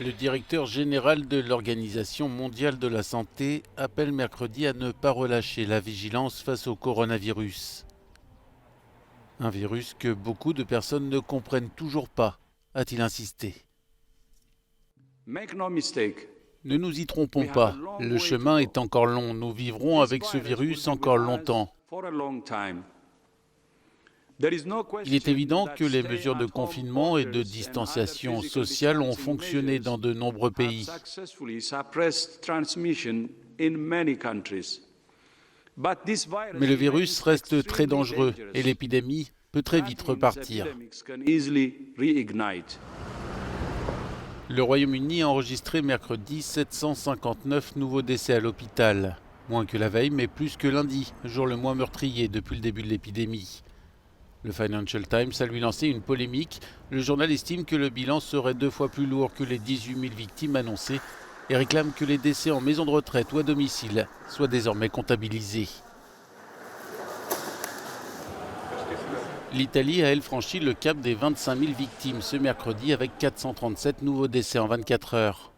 Le directeur général de l'Organisation mondiale de la santé appelle mercredi à ne pas relâcher la vigilance face au coronavirus. Un virus que beaucoup de personnes ne comprennent toujours pas, a-t-il insisté. Ne nous y trompons pas, le chemin est encore long, nous vivrons avec ce virus encore longtemps. Il est évident que les mesures de confinement et de distanciation sociale ont fonctionné dans de nombreux pays. Mais le virus reste très dangereux et l'épidémie peut très vite repartir. Le Royaume-Uni a enregistré mercredi 759 nouveaux décès à l'hôpital. Moins que la veille, mais plus que lundi, jour le moins meurtrier depuis le début de l'épidémie. Le Financial Times a lui lancé une polémique. Le journal estime que le bilan serait 2 fois plus lourd que les 18 000 victimes annoncées et réclame que les décès en maison de retraite ou à domicile soient désormais comptabilisés. L'Italie a, elle, franchi le cap des 25 000 victimes ce mercredi avec 437 nouveaux décès en 24 heures.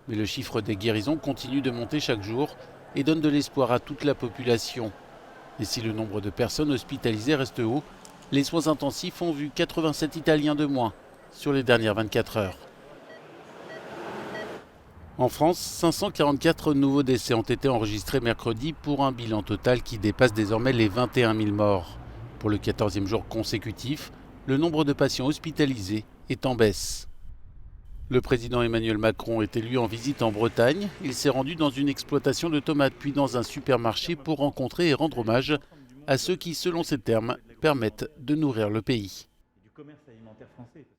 Mais le chiffre des guérisons continue de monter chaque jour et donne de l'espoir à toute la population. Et si le nombre de personnes hospitalisées reste haut, les soins intensifs ont vu 87 Italiens de moins sur les dernières 24 heures. En France, 544 nouveaux décès ont été enregistrés mercredi pour un bilan total qui dépasse désormais les 21 000 morts. Pour le 14e jour consécutif, le nombre de patients hospitalisés est en baisse. Le président Emmanuel Macron était lui en visite en Bretagne. Il s'est rendu dans une exploitation de tomates puis dans un supermarché pour rencontrer et rendre hommage à ceux qui, selon ses termes, permettent de nourrir le pays.